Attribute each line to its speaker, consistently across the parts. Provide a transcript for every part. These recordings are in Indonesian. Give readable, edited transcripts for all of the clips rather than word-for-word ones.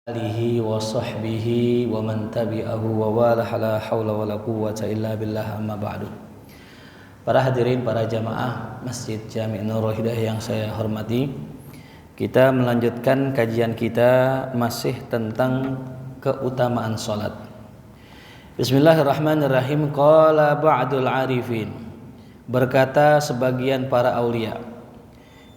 Speaker 1: alihi wa sahbihi wa man tabi'ahu wa wala la haula wa la quwwata illa billah, amma ba'du. Para hadirin, para jamaah Masjid Jami' Nurul Hidayah yang saya hormati, kita melanjutkan kajian kita masih tentang keutamaan salat. Bismillahirrahmanirrahim. Qala ba'dul arifin, berkata sebagian para aulia,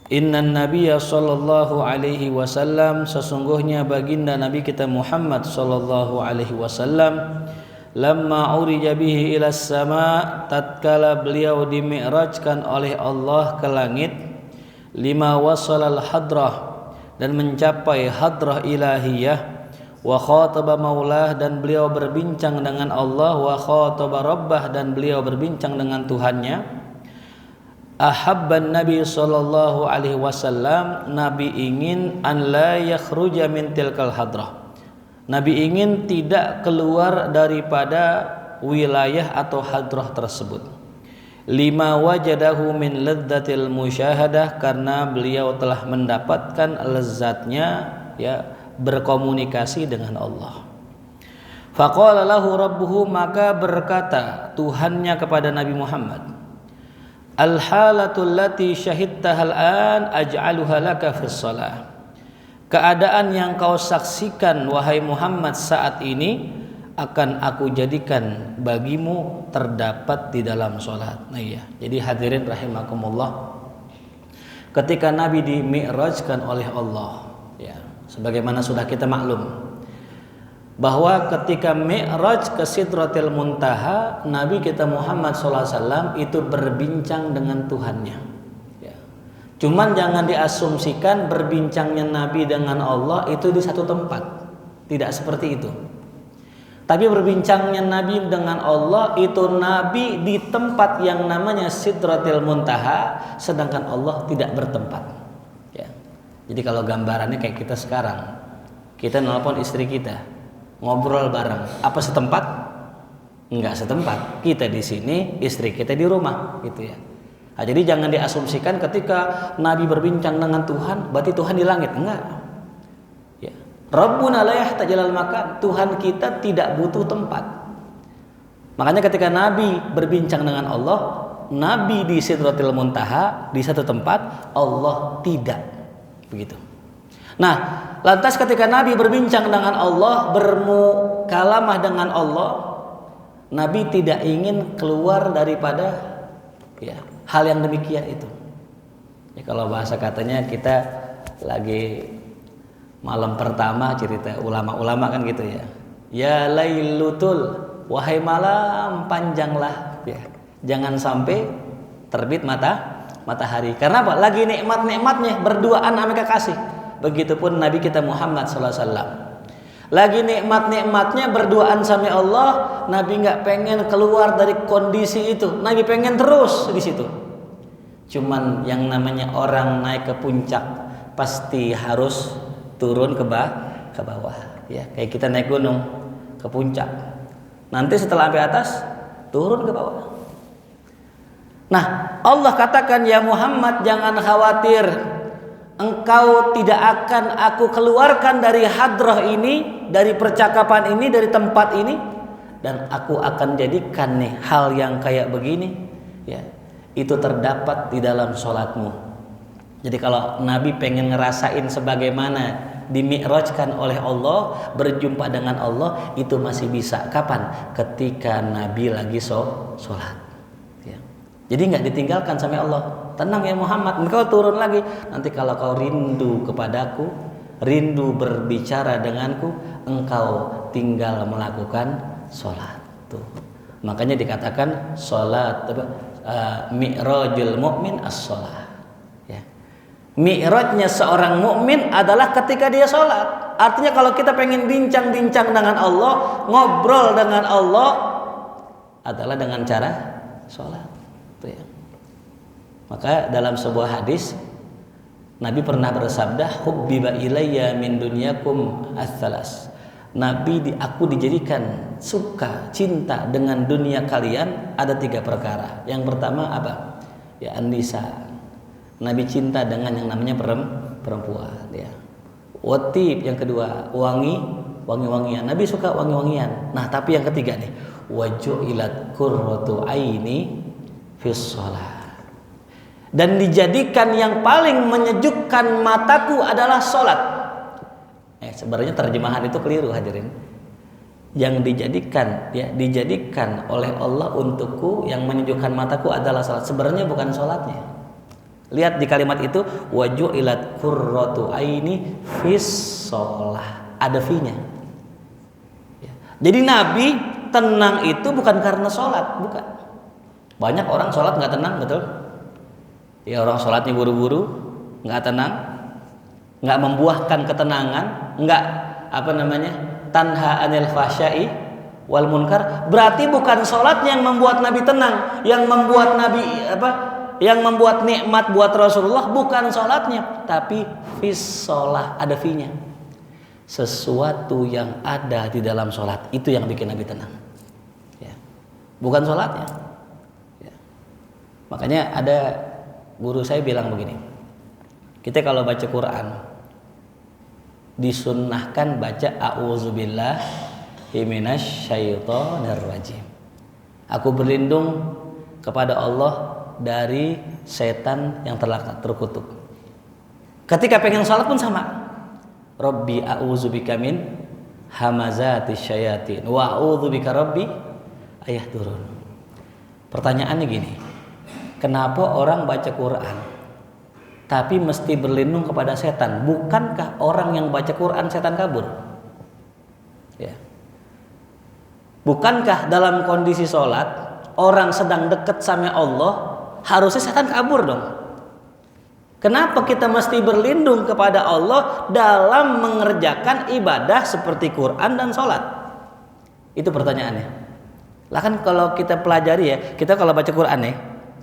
Speaker 1: Innan Nabiyya sallallahu alaihi wasallam, sesungguhnya baginda Nabi kita Muhammad sallallahu alaihi wasallam, lamma urija bihi ila sama, tatkala beliau dimi'rajkan oleh Allah ke langit, lima wasalal hadrah, dan mencapai hadrah ilahiyah, wa khataba maulah, dan beliau berbincang dengan Allah, wa khataba rabbah, dan beliau berbincang dengan Tuhannya. Ahabban Nabi sallallahu alaihi wasallam, Nabi ingin an la yakhruja min tilkal hadrah, Nabi ingin tidak keluar daripada wilayah atau hadrah tersebut. Lima wajadahu min ladzatil musyahadah, karena beliau telah mendapatkan lezatnya berkomunikasi dengan Allah. Faqala lahu rabbuhu, maka berkata Tuhannya kepada Nabi Muhammad, Al-halatul lati syahidtahal an aj'aluha laka fis shalah, keadaan yang kau saksikan wahai Muhammad saat ini akan aku jadikan bagimu terdapat di dalam salat. Nah iya, jadi hadirin rahimakumullah, ketika Nabi dimi'rajkan oleh Allah, ya, sebagaimana sudah kita maklum bahwa ketika mi'raj ke Sidratil Muntaha, Nabi kita Muhammad SAW itu berbincang dengan Tuhannya. Ya. Cuman jangan diasumsikan berbincangnya Nabi dengan Allah itu di satu tempat, tidak seperti itu. Tapi berbincangnya Nabi dengan Allah itu Nabi di tempat yang namanya Sidratil Muntaha, sedangkan Allah tidak bertempat. Ya. Jadi kalau gambarannya kayak kita sekarang, kita nelpon istri kita, ngobrol bareng, apa setempat? Enggak setempat. Kita di sini, istri kita di rumah, gitu ya. Nah, jadi jangan diasumsikan ketika Nabi berbincang dengan Tuhan, berarti Tuhan di langit. Enggak. Ya. Rabbuna la yahtajilal makan, Tuhan kita tidak butuh tempat. Makanya ketika Nabi berbincang dengan Allah, Nabi di Sidratil Muntaha di satu tempat, Allah tidak. Begitu. Nah, lantas ketika Nabi berbincang dengan Allah, bermukalamah dengan Allah, Nabi tidak ingin keluar daripada hal yang demikian itu. Ya, kalau bahasa katanya kita lagi malam pertama, cerita ulama-ulama kan gitu ya. Ya lailutul, wahai malam panjanglah, ya. Jangan sampai terbit matahari. Karena apa? Lagi nikmat-nikmatnya berduaan sama kekasih. Begitupun Nabi kita Muhammad SAW, lagi nikmat-nikmatnya berduaan sama Allah, Nabi nggak pengen keluar dari kondisi itu, Nabi pengen terus di situ. Cuman yang namanya orang naik ke puncak pasti harus turun ke bawah, ya kayak kita naik gunung ke puncak, nanti setelah sampai atas turun ke bawah. Nah, Allah katakan, ya Muhammad, jangan khawatir, engkau tidak akan aku keluarkan dari hadrah ini, dari percakapan ini, dari tempat ini, dan aku akan jadikan nih hal yang kayak begini, ya, itu terdapat di dalam sholatmu. Jadi kalau Nabi pengen ngerasain sebagaimana dimi'rajkan oleh Allah, berjumpa dengan Allah, itu masih bisa. Kapan? Ketika Nabi lagi sholat. Ya. Jadi nggak ditinggalkan sama Allah. Tenang ya Muhammad, engkau turun lagi. Nanti kalau kau rindu kepadaku, rindu berbicara denganku, engkau tinggal melakukan sholat. Tuh. Makanya dikatakan sholat, mi'rajul mu'min as-sholat. Ya. Mi'rajnya seorang mukmin adalah ketika dia sholat. Artinya kalau kita pengen bincang-bincang dengan Allah, ngobrol dengan Allah, adalah dengan cara sholat. Tuh ya. Maka dalam sebuah hadis Nabi pernah bersabda, hubbiba ilayya min dunyakum ats-tsalas, aku dijadikan suka, cinta dengan dunia kalian ada 3 perkara. Yang pertama apa? Ya, an-nisa. Nabi cinta dengan yang namanya perempuan, ya. Watib yang kedua, wangi-wangian. Nabi suka wangi-wangian. Nah, tapi yang ketiga nih, waju'ilat qurratu aini fis shalah. Dan dijadikan yang paling menyejukkan mataku adalah salat. Sebenarnya terjemahan itu keliru hadirin. Yang dijadikan oleh Allah untukku yang menyejukkan mataku adalah salat. Sebenarnya bukan salatnya. Lihat di kalimat itu, waju'ilat qurratu aini fis shalah. Ada fi-nya. Jadi Nabi tenang itu bukan karena sholat, bukan. Banyak orang sholat nggak tenang, betul? Ya, orang sholatnya buru-buru, nggak tenang, nggak membuahkan ketenangan, nggak tanha anil fahsya'i wal munkar. Berarti bukan sholatnya yang membuat Nabi tenang, yang membuat Nabi yang membuat nikmat buat Rasulullah bukan sholatnya, tapi fis sholah, ada fi-nya. Sesuatu yang ada di dalam sholat itu yang bikin Nabi tenang, ya. Bukan sholatnya, ya. Makanya ada guru saya bilang begini, kita kalau baca Quran disunnahkan baca a'udzubillahi minasyaitonirrajim. Aku berlindung kepada Allah dari setan yang terkutuk. Ketika pengen sholat pun sama. Rabbi a'udzubika min hamazatis syayatin wa a'udzubika rabbi ayahdurun. Pertanyaannya gini, kenapa orang baca Quran tapi mesti berlindung kepada setan? Bukankah orang yang baca Quran setan kabur? Ya. Bukankah dalam kondisi sholat orang sedang dekat sama Allah harusnya setan kabur dong? Kenapa kita mesti berlindung kepada Allah dalam mengerjakan ibadah seperti Quran dan sholat? Itu pertanyaannya. Lah kan kalau kita pelajari ya, kita kalau baca Quran ya,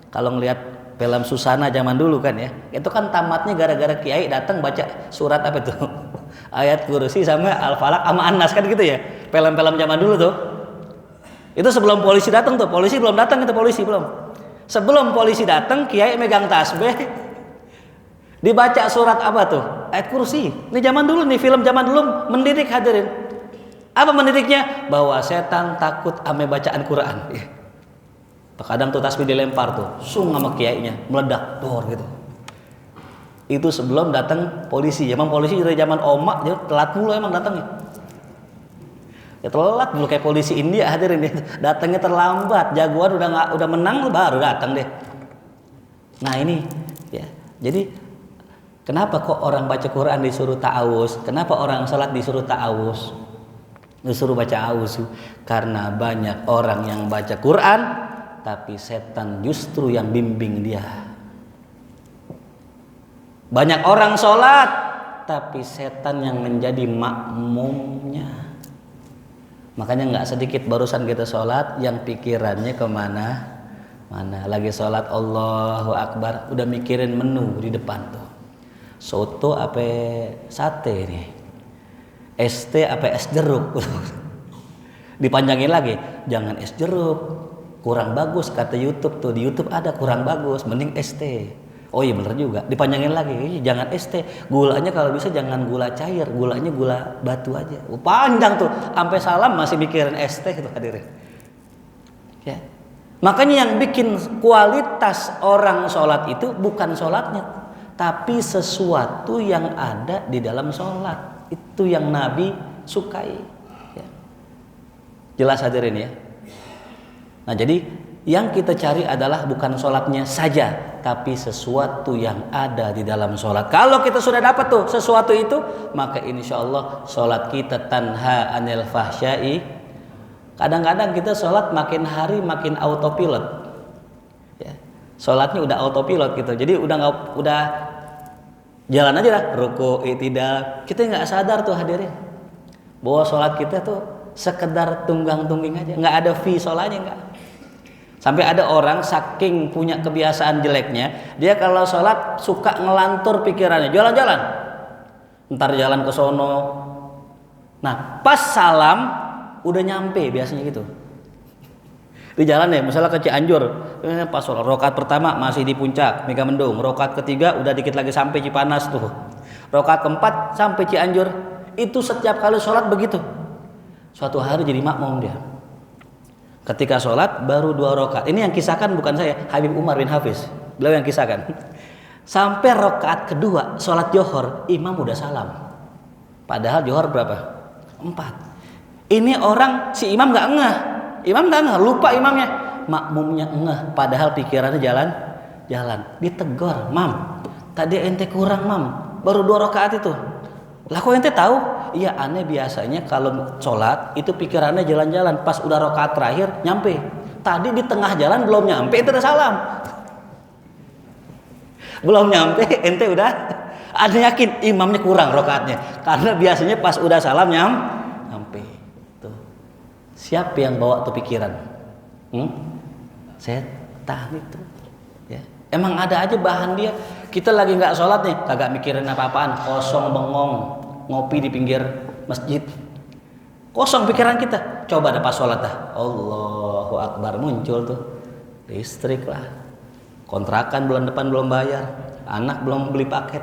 Speaker 1: kalau ngelihat film Susana zaman dulu kan ya, itu kan tamatnya gara-gara kiai datang baca surat apa tuh? Ayat kursi sama Al-Falaq sama An-Nas kan gitu ya. Film-film zaman dulu tuh. Itu sebelum polisi datang tuh, polisi belum datang itu polisi belum. Sebelum polisi datang, kiai megang tasbih. Dibaca surat apa tuh? Ayat kursi. Ini zaman dulu nih, film zaman dulu mendidik hadirin. Apa mendidiknya? Bahwa setan takut ame bacaan Quran. Terkadang tuh tasbih dilempar tuh, sung sama kiainya, meledak dor gitu. Itu sebelum datang polisi. Emang polisi dari zaman Oma, dia telat mulu emang datangnya. Ya telat mulu kayak polisi India hadirin, datangnya terlambat. Jagoan udah menang baru datang deh. Nah ini ya. Jadi kenapa kok orang baca Quran disuruh ta'awuz? Kenapa orang salat disuruh ta'awuz? Disuruh baca auzu? Karena banyak orang yang baca Quran tapi setan justru yang bimbing dia. Banyak orang sholat tapi setan yang menjadi makmumnya. Makanya nggak sedikit barusan kita sholat yang pikirannya kemana mana. Lagi sholat Allahu Akbar udah mikirin menu di depan tuh. Soto apa sate nih, ST apa es jeruk. Dipanjangin lagi, jangan es jeruk, kurang bagus kata YouTube tuh, di YouTube ada kurang bagus, mending ST. Oh iya bener juga, dipanjangin lagi, jangan ST, gulanya kalau bisa jangan gula cair, gulanya gula batu aja. Panjang tuh, sampai salam masih mikirin ST itu hadirin. Ya. Makanya yang bikin kualitas orang sholat itu bukan sholatnya, tapi sesuatu yang ada di dalam sholat. Itu yang Nabi sukai ya. Jelas hadirin ya. Nah jadi yang kita cari adalah bukan sholatnya saja, tapi sesuatu yang ada di dalam sholat. Kalau kita sudah dapat tuh sesuatu itu, maka insya Allah sholat kita tanha anil fahsyai. Kadang-kadang kita sholat makin hari makin autopilot ya. Sholatnya udah autopilot gitu, jadi udah jalan aja lah, ruku, i'tidal. Kita nggak sadar tuh hadirin bahwa sholat kita tuh sekedar tunggang-tungging aja, nggak ada fi sholatnya nggak. Sampai ada orang saking punya kebiasaan jeleknya, dia kalau sholat suka ngelantur pikirannya, jalan-jalan, ntar jalan ke sono. Nah pas salam udah nyampe biasanya gitu. Di jalan ya, misalnya ke Cianjur, pas sholat rokaat pertama masih di puncak Megamendung, rokaat ketiga udah dikit lagi sampai Cipanas tuh, Rakaat keempat sampai Cianjur. Itu setiap kali sholat begitu. Suatu hari jadi makmum dia. Ketika sholat baru 2 rakaat. Ini yang kisahkan bukan saya, Habib Umar bin Hafiz. Beliau yang kisahkan. Sampai rakaat kedua sholat Johor, imam udah salam. Padahal Johor berapa? 4. Ini orang si imam nggak ngeh. Imam nggak ngeh, lupa imamnya. Makmumnya ngeh. Padahal pikirannya jalan. Ditegur, mam. Tadi ente kurang mam. Baru 2 rakaat itu. Lah kok ente tahu? Iya, aneh biasanya kalau sholat itu pikirannya jalan-jalan. Pas udah rakaat terakhir nyampe. Tadi di tengah jalan belum nyampe ente udah salam. Belum nyampe ente udah. Ada yakin imamnya kurang rakaatnya. Karena biasanya pas udah salam nyampe. Tuh. Siapa yang bawa tuh pikiran? Setan itu. Ya. Emang ada aja bahan dia. Kita lagi nggak sholat nih, kagak mikirin apa-apaan, kosong bengong, ngopi di pinggir masjid, kosong pikiran kita. Coba ada pas sholat dah, Allahu Akbar, muncul tuh listrik lah, kontrakan bulan depan belum bayar, anak belum beli paket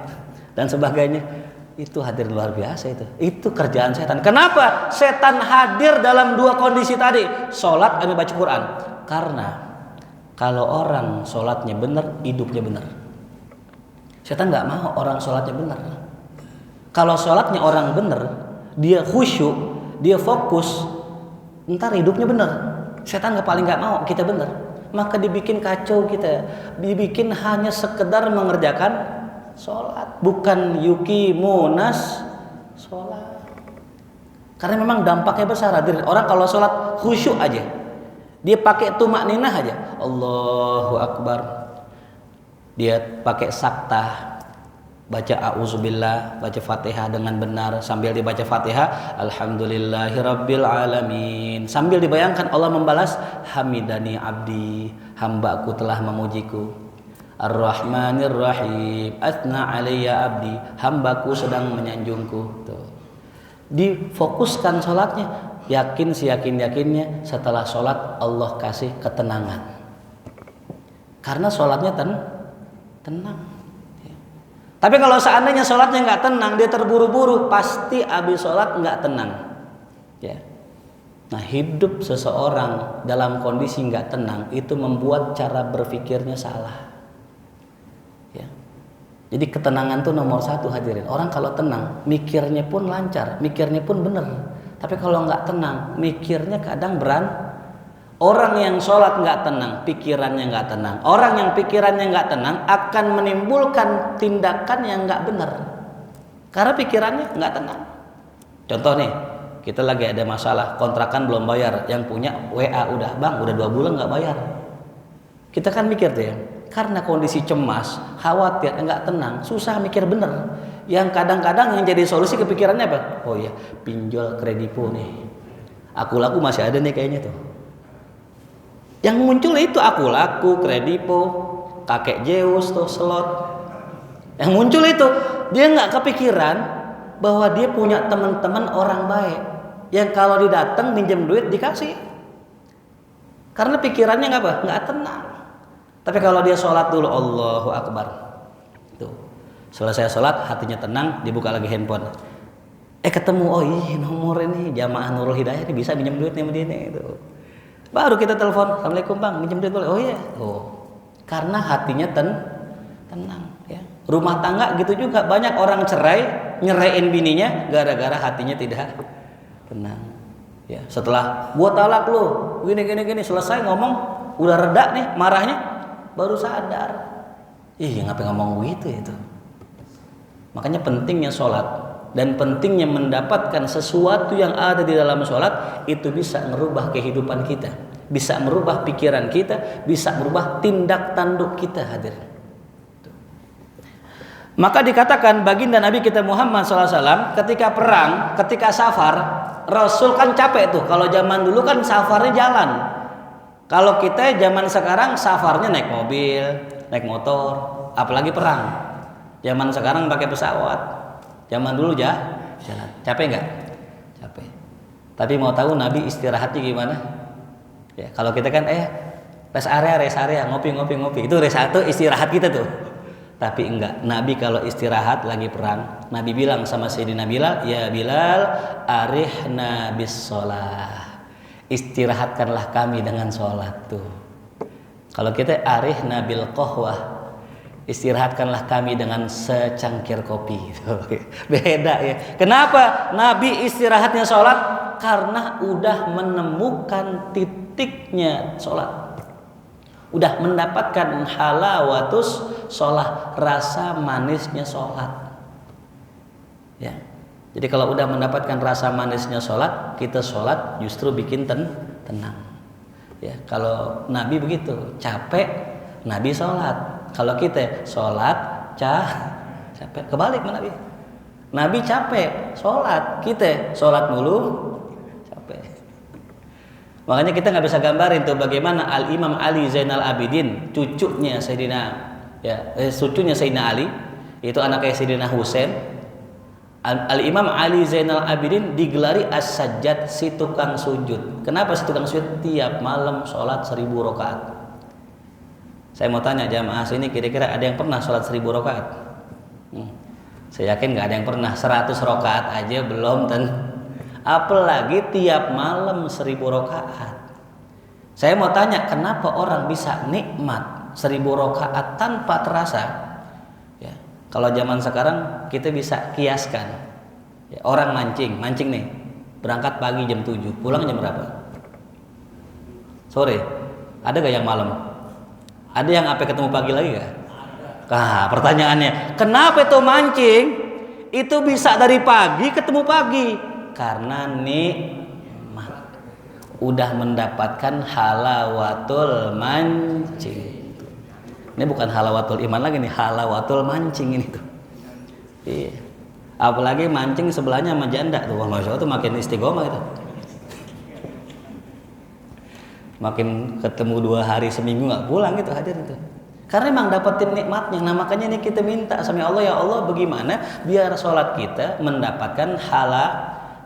Speaker 1: dan sebagainya. Itu hadir luar biasa itu kerjaan setan. Kenapa setan hadir dalam 2 kondisi tadi, sholat dan baca Quran? Karena kalau orang sholatnya benar, hidupnya benar. Setan nggak mau orang sholatnya benar. Kalau sholatnya orang benar, dia khusyuk, dia fokus, ntar hidupnya benar. Setan paling nggak mau kita benar. Maka dibikin kacau kita, dibikin hanya sekedar mengerjakan sholat, bukan yuki munas sholat. Karena memang dampaknya besar. Orang kalau sholat khusyuk aja, dia pakai tumakninah aja, Allahu Akbar. Dia pakai saktah, baca a'udzubillah, baca Fatihah dengan benar. Sambil dibaca Fatihah, alhamdulillahirabbil alamin. Sambil dibayangkan Allah membalas, hamidani abdi, hambaku telah memujiku. Ar-Rahmanir Rahim, atsna alayya abdi, hambaku sedang menyanjungku. Tuh. Difokuskan sholatnya, yakin seyakin-yakinnya setelah sholat Allah kasih ketenangan. Karena sholatnya tenang. Tapi kalau seandainya sholatnya nggak tenang, dia terburu-buru, pasti habis sholat nggak tenang. Ya. Nah, hidup seseorang dalam kondisi nggak tenang itu membuat cara berpikirnya salah. Ya. Jadi ketenangan tuh nomor 1 hadirin. Orang kalau tenang, mikirnya pun lancar, mikirnya pun benar. Tapi kalau nggak tenang, mikirnya kadang Orang yang sholat nggak tenang, pikirannya nggak tenang. Orang yang pikirannya nggak tenang akan menimbulkan tindakan yang nggak benar. Karena pikirannya nggak tenang. Contoh nih, kita lagi ada masalah, kontrakan belum bayar. Yang punya WA udah, bang, udah 2 bulan nggak bayar. Kita kan mikir tuh ya, karena kondisi cemas, khawatir, nggak tenang, susah mikir bener. Yang kadang-kadang yang jadi solusi kepikirannya apa? Oh iya, pinjol kredipo nih. Aku laku masih ada nih kayaknya tuh. Yang muncul itu aku laku, kredipo, kakek Zeus tuh slot. Yang muncul itu dia nggak kepikiran bahwa dia punya teman-teman orang baik yang kalau didatang minjem duit dikasih. Karena pikirannya nggak tenang. Tapi kalau dia sholat dulu, Allahu Akbar, tuh selesai sholat hatinya tenang, dibuka lagi handphone. Ketemu, oh iya nomor ini jamaah Nurul Hidayah ini bisa minjem duit sama dia nih itu. Baru kita telepon, assalamualaikum bang, minjem duit boleh? Oh iya, karena hatinya tenang. Ya. Rumah tangga gitu juga, banyak orang cerai, nyeraiin bininya gara-gara hatinya tidak tenang. Ya, setelah gua talak lu, gini, selesai ngomong, udah reda nih marahnya, baru sadar. Ngapain ngomong gitu itu? Makanya pentingnya sholat. Dan pentingnya mendapatkan sesuatu yang ada di dalam sholat itu bisa merubah kehidupan kita, bisa merubah pikiran kita, bisa merubah tindak tanduk kita hadir. Maka dikatakan baginda Nabi kita Muhammad SAW ketika perang, ketika safar, Rasul kan capek tuh. Kalau zaman dulu kan safarnya jalan. Kalau kita zaman sekarang safarnya naik mobil, naik motor, apalagi perang. Zaman sekarang pakai pesawat. Zaman dulu jalan. Capek nggak? Capek. Tapi mau tahu Nabi istirahatnya gimana? Ya, kalau kita kan rest area, ngopi. Itu rest 1 istirahat kita tuh. Tapi enggak, Nabi kalau istirahat lagi perang, Nabi bilang sama Sayyidina Bilal, ya Bilal, arihna bis sholah, istirahatkanlah kami dengan sholat tuh. Kalau kita arihna bil qahwah, istirahatkanlah kami dengan secangkir kopi. Beda ya. Kenapa Nabi istirahatnya sholat? Karena udah menemukan titiknya sholat, udah mendapatkan halawatus sholat, rasa manisnya sholat ya. Jadi kalau udah mendapatkan rasa manisnya sholat, kita sholat justru bikin tenang ya. Kalau Nabi begitu, capek Nabi sholat. Kalau kita sholat capek, kebalik sama Nabi. Nabi capek sholat, kita sholat mulu capek. Makanya kita nggak bisa gambarin tuh bagaimana Al Imam Ali Zainal Abidin, cucunya Sayyidina Ali, itu anaknya Sayyidina Husain. Al Imam Ali Zainal Abidin digelari As-Sajjad, si tukang sujud. Kenapa si tukang sujud? Tiap malam sholat 1000 rakaat. Saya mau tanya jamaah sini, kira-kira ada yang pernah sholat 1000 rakaat? Saya yakin nggak ada yang pernah. 100 rakaat aja belum apalagi tiap malam 1000 rakaat. Saya mau tanya, kenapa orang bisa nikmat 1000 rakaat tanpa terasa? Ya, kalau zaman sekarang kita bisa kiaskan. Ya, orang mancing nih, berangkat pagi jam 7, pulang jam berapa? Sore. Ada gak yang malam? Ada yang sampai ketemu pagi lagi gak? Nah, pertanyaannya, kenapa itu mancing itu bisa dari pagi ketemu pagi? Karena nikmat, udah mendapatkan halawatul mancing. Ini bukan halawatul iman lagi nih, halawatul mancing ini tuh. Iya. Apalagi mancing sebelahnya sama janda tuh, wah masya Allah tuh makin istiqomah itu. Makin ketemu 2 hari seminggu nggak pulang gitu hadir itu. Karena emang dapetin nikmatnya. Nah makanya ini kita minta sama Allah, ya Allah bagaimana biar sholat kita mendapatkan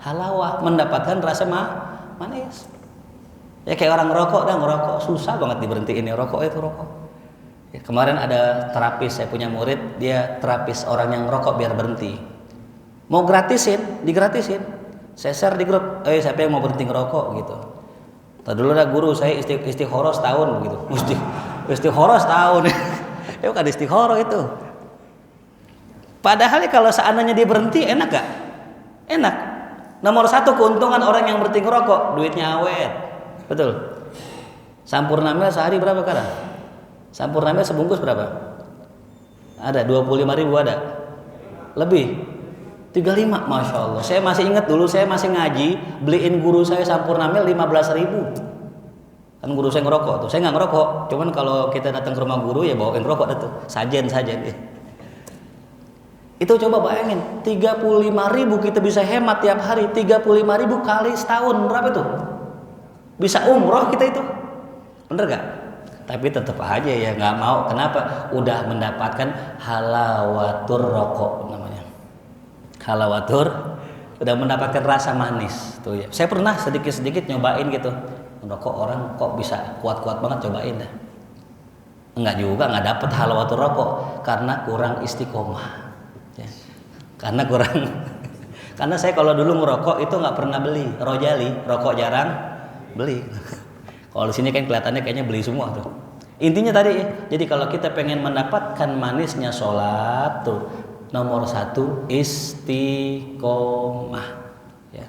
Speaker 1: halawah, mendapatkan rasa manis. Ya kayak orang ngerokok susah banget diberhentiin ya, rokok itu rokok. Ya, kemarin ada terapis, saya punya murid, dia terapis orang yang ngerokok biar berhenti. Mau digratisin. Saya share di grup, siapa yang mau berhenti ngerokok gitu. Tadi dulu ada guru saya istikharah setahun begitu. Istikharah setahun. Ya bukan istikharah itu. Padahal kalau seandainya dia berhenti enak gak? Enak. Nomor 1 keuntungan orang yang berhenti ngerokok, duitnya awet. Betul. Sampurnamil sehari berapa kadang? Sampurnamil sebungkus berapa? Ada 25.000 ada. Lebih. 35, masya Allah. Saya masih ingat dulu saya masih ngaji, beliin guru saya Sampurnamil 15.000. Kan guru saya ngerokok tuh. Saya nggak ngerokok, cuman kalau kita datang ke rumah guru ya bawain rokok tuh, sajen. Itu coba bayangin, 35.000 kita bisa hemat tiap hari. 35.000 kali setahun berapa tuh? Bisa umroh kita itu, bener gak? Tapi tetap aja ya nggak mau. Kenapa? Udah mendapatkan halawatur rokok namanya. Halawatur, udah mendapatkan rasa manis tuh ya. Saya pernah sedikit nyobain gitu. Rokok orang kok bisa kuat-kuat banget, cobain dah. Enggak juga, nggak dapet halawatur rokok karena kurang istiqomah. Ya. Karena saya kalau dulu ngerokok itu nggak pernah beli Rojali, rokok jarang beli. Kalau di sini kan kelihatannya kayaknya beli semua tuh. Intinya tadi, jadi kalau kita pengen mendapatkan manisnya sholat tuh, nomor 1 istiqomah. Ya.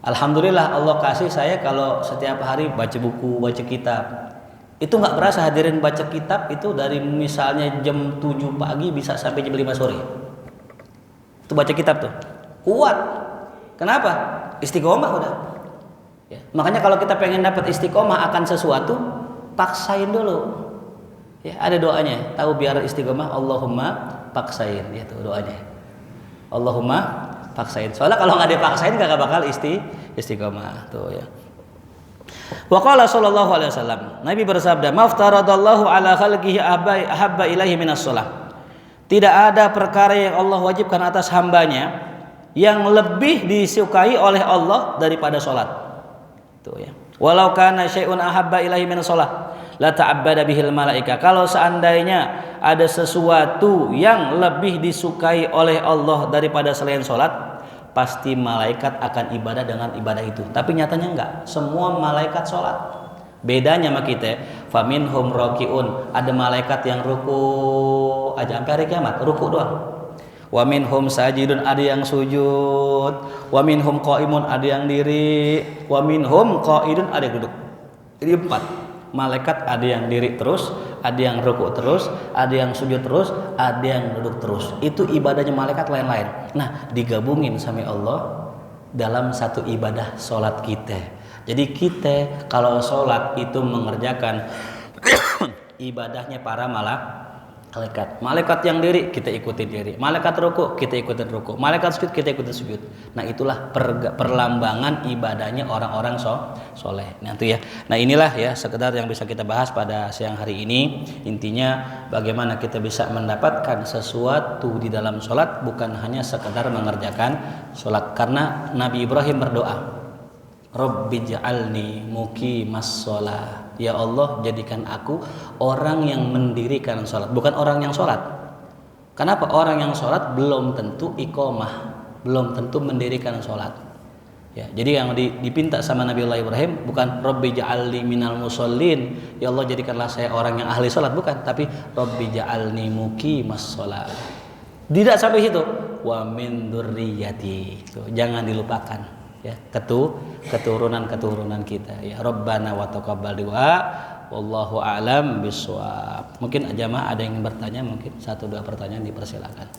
Speaker 1: Alhamdulillah Allah kasih saya kalau setiap hari baca buku, baca kitab. Itu nggak berasa hadirin baca kitab itu dari misalnya jam 7 pagi bisa sampai jam 5 sore. Itu baca kitab tuh. Kuat. Kenapa? Istiqomah udah. Ya. Makanya kalau kita pengen dapat istiqomah akan sesuatu, paksain dulu. Ya, ada doanya. Tahu biar istiqomah, Allahumma paksain, itu doanya. Allahumma paksain. Soalnya kalau nggak dipaksain nggak bakal istiqomah tuh ya. Wa qala sallallahu alaihi wasallam, Nabi bersabda, "Maftaradallahu ala khalqihi ahabba ilaihi minas shalah." Tidak ada perkara yang Allah wajibkan atas hambanya yang lebih disukai oleh Allah daripada salat. Tuh ya. Walau kana syai'un ahabba ilaihi minas shalah. la ta'abbada bihil malaika. Kalau seandainya ada sesuatu yang lebih disukai oleh Allah daripada selain salat, pasti malaikat akan ibadah dengan ibadah itu. Tapi nyatanya enggak. Semua malaikat salat. Bedanya sama kita, faminhum rakiun, ada malaikat yang ruku aja sampai hari kiamat, ruku doang. Wa minhum sajidun, ada yang sujud. Wa minhum qaimun, ada yang diri. Wa minhum qaidun, ada yang duduk. Jadi 4. Malaikat ada yang diri terus, ada yang ruku terus, ada yang sujud terus, ada yang duduk terus. Itu ibadahnya malaikat lain-lain. Nah, digabungin sama Allah dalam satu ibadah salat kita. Jadi kita kalau salat itu mengerjakan ibadahnya para malaikat. Malaikat yang diri kita ikutin diri, malaikat ruku kita ikutin ruku, malaikat sujud kita ikutin sujud. Nah, itulah perlambangan ibadahnya orang-orang soleh. Nah, itu ya. Nah, inilah ya sekedar yang bisa kita bahas pada siang hari ini. Intinya bagaimana kita bisa mendapatkan sesuatu di dalam sholat, bukan hanya sekedar mengerjakan sholat. Karena Nabi Ibrahim berdoa, Rabbi ja'alni muqimas sholat. Ya Allah, jadikan aku orang yang mendirikan sholat, bukan orang yang sholat. Kenapa? Orang yang sholat belum tentu iqomah, belum tentu mendirikan sholat. Ya, jadi yang dipinta sama Nabi Allah Ibrahim bukan Rabbi ja'alni minal musallin, ya Allah jadikanlah saya orang yang ahli sholat, bukan. Tapi Rabbi ja'alni muqimas sholat. Tidak sampai situ. Wa min dzurriyyati. Jangan dilupakan. Ya, keturunan kita ya. Rabbana wa taqabbal du'a, wallahu a'lam bishawab. Mungkin jamaah ada yang bertanya, mungkin 1-2 pertanyaan, dipersilakan.